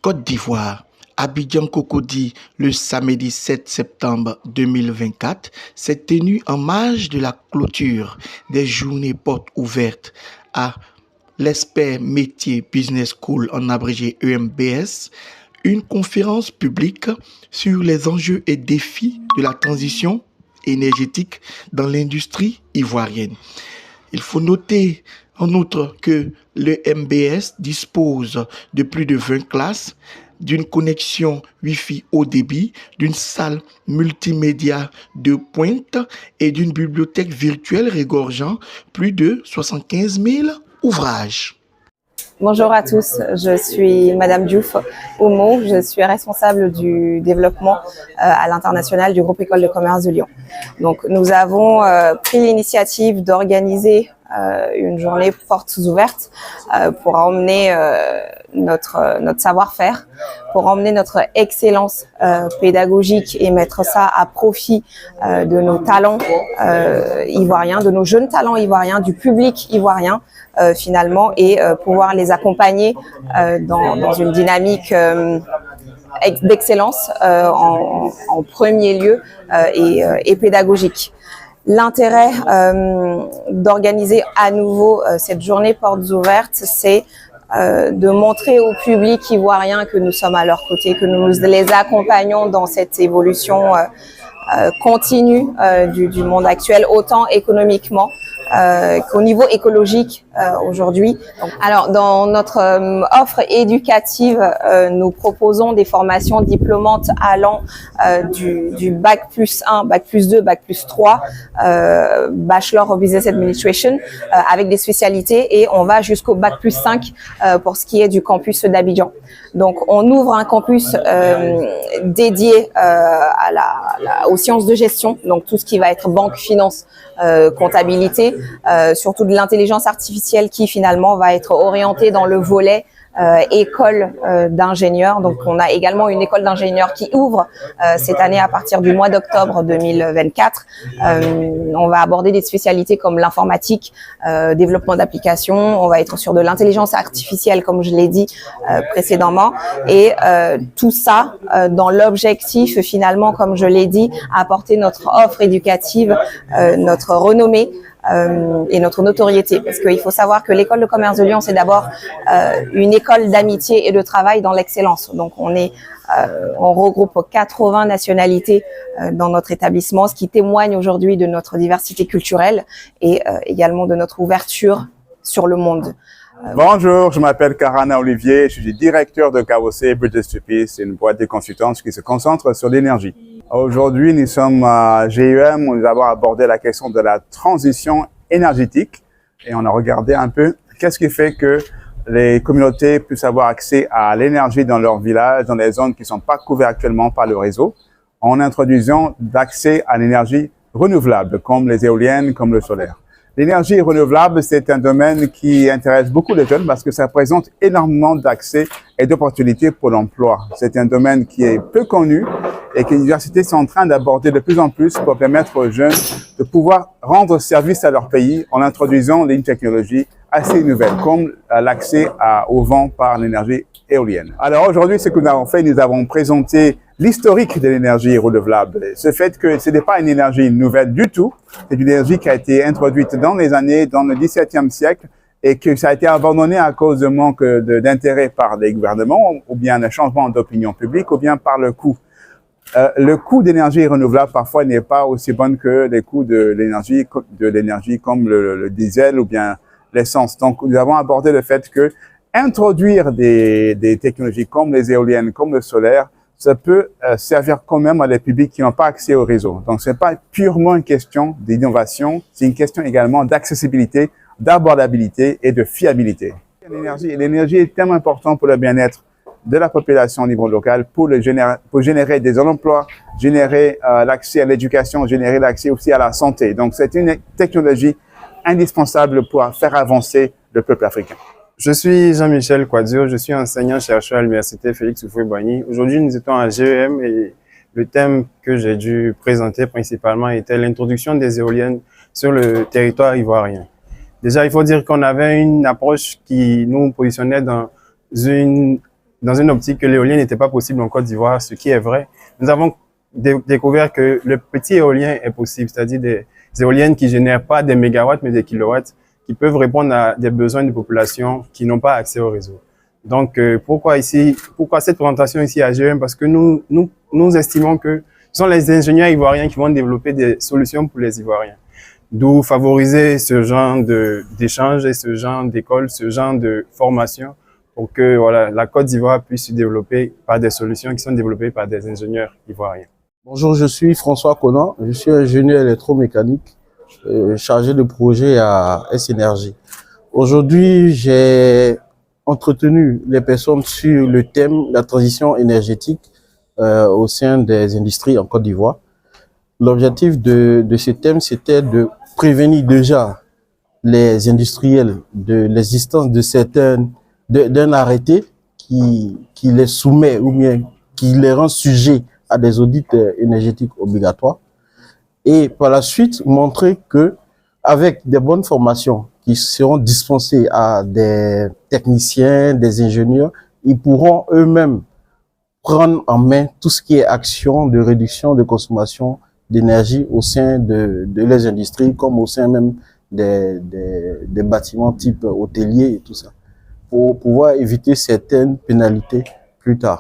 Côte d'Ivoire, Abidjan Cocody, le samedi 7 septembre 2024, s'est tenu en marge de la clôture des journées portes ouvertes à l'Expert Métier Business School, en abrégé EMBS, une conférence publique sur les enjeux et défis de la transition énergétique dans l'industrie ivoirienne. Il faut noter en outre que le MBS dispose de plus de 20 classes, d'une connexion Wi-Fi haut débit, d'une salle multimédia de pointe et d'une bibliothèque virtuelle regorgeant plus de 75 000 ouvrages. Bonjour à tous, je suis Madame Diouf Oumo, je suis responsable du développement à l'international du groupe École de commerce de Lyon. Donc nous avons pris l'initiative d'organiser une journée portes ouvertes pour emmener notre savoir-faire, pour emmener notre excellence pédagogique et mettre ça à profit de nos talents ivoiriens, de nos jeunes talents ivoiriens, du public ivoirien finalement, et pouvoir les accompagner dans une dynamique d'excellence en premier lieu et pédagogique. L'intérêt d'organiser à nouveau cette journée portes ouvertes, c'est de montrer au public ivoirien que nous sommes à leur côté, que nous les accompagnons dans cette évolution continue du monde actuel, autant économiquement qu'au niveau écologique aujourd'hui. Alors, dans notre offre éducative, nous proposons des formations diplômantes allant du bac plus 1, bac plus 2, bac plus 3, Bachelor of Business Administration, avec des spécialités, et on va jusqu'au bac plus 5 pour ce qui est du campus d'Abidjan. Donc, on ouvre un campus dédié aux sciences de gestion, donc tout ce qui va être banque, finance, comptabilité, surtout de l'intelligence artificielle qui finalement va être orientée dans le volet école d'ingénieurs. Donc on a également une école d'ingénieurs qui ouvre cette année à partir du mois d'octobre 2024. On va aborder des spécialités comme l'informatique, développement d'applications, on va être sur de l'intelligence artificielle comme je l'ai dit précédemment, et tout ça dans l'objectif finalement, comme je l'ai dit, apporter notre offre éducative, notre renommée et notre notoriété, parce qu'il faut savoir que l'école de commerce de Lyon, c'est d'abord une école d'amitié et de travail dans l'excellence. Donc on regroupe 80 nationalités dans notre établissement, ce qui témoigne aujourd'hui de notre diversité culturelle et également de notre ouverture sur le monde. Bonjour, je m'appelle Karana Olivier, je suis directeur de KOC British Stupid, c'est une boîte de consultance qui se concentre sur l'énergie. Aujourd'hui, nous sommes à GEM où nous avons abordé la question de la transition énergétique et on a regardé un peu qu'est-ce qui fait que les communautés puissent avoir accès à l'énergie dans leur village, dans les zones qui ne sont pas couvertes actuellement par le réseau, en introduisant d'accès à l'énergie renouvelable comme les éoliennes, comme le solaire. L'énergie renouvelable, c'est un domaine qui intéresse beaucoup les jeunes parce que ça présente énormément d'accès et d'opportunités pour l'emploi. C'est un domaine qui est peu connu et que les universités sont en train d'aborder de plus en plus pour permettre aux jeunes de pouvoir rendre service à leur pays en introduisant une technologie assez nouvelle, comme l'accès au vent par l'énergie éolienne. Alors aujourd'hui, ce que nous avons fait, nous avons présenté l'historique de l'énergie renouvelable. Ce fait que ce n'est pas une énergie nouvelle du tout, c'est une énergie qui a été introduite dans le XVIIe siècle et que ça a été abandonné à cause de manque d'intérêt par les gouvernements, ou bien un changement d'opinion publique, ou bien par le coût. Le coût d'énergie renouvelable parfois n'est pas aussi bon que les coûts de l'énergie comme le diesel ou bien l'essence. Donc nous avons abordé le fait que introduire des technologies comme les éoliennes, comme le solaire, ça peut servir quand même à des publics qui n'ont pas accès au réseau. Donc, ce n'est pas purement une question d'innovation, c'est une question également d'accessibilité, d'abordabilité et de fiabilité. L'énergie est tellement importante pour le bien-être de la population au niveau local, pour générer des emplois, générer l'accès à l'éducation, générer l'accès aussi à la santé. Donc, c'est une technologie indispensable pour faire avancer le peuple africain. Je suis Jean-Michel Kouadio, je suis enseignant-chercheur à l'université Félix Houphouët-Boigny. Aujourd'hui, nous étions à GEM et le thème que j'ai dû présenter principalement était l'introduction des éoliennes sur le territoire ivoirien. Déjà, il faut dire qu'on avait une approche qui nous positionnait dans une dans une optique que l'éolien n'était pas possible en Côte d'Ivoire, ce qui est vrai. Nous avons découvert que le petit éolien est possible, c'est-à-dire des éoliennes qui génèrent pas des mégawatts mais des kilowatts, qui peuvent répondre à des besoins de populations qui n'ont pas accès au réseau. Donc, pourquoi cette présentation ici à GEM? Parce que nous estimons que ce sont les ingénieurs ivoiriens qui vont développer des solutions pour les Ivoiriens. D'où favoriser ce genre d'échange et ce genre d'école, ce genre de formation pour que voilà, la Côte d'Ivoire puisse se développer par des solutions qui sont développées par des ingénieurs ivoiriens. Bonjour, je suis François Conan, je suis ingénieur électromécanique chargé de projet à S-Énergie. Aujourd'hui, j'ai entretenu les personnes sur le thème de la transition énergétique au sein des industries en Côte d'Ivoire. L'objectif de ce thème, c'était de prévenir déjà les industriels de l'existence de d'un arrêté qui les soumet ou bien qui les rend sujets à des audits énergétiques obligatoires. Et par la suite, montrer que avec des bonnes formations qui seront dispensées à des techniciens, des ingénieurs, ils pourront eux-mêmes prendre en main tout ce qui est action de réduction de consommation d'énergie au sein de les industries, comme au sein même des bâtiments type hôteliers et tout ça, pour pouvoir éviter certaines pénalités plus tard.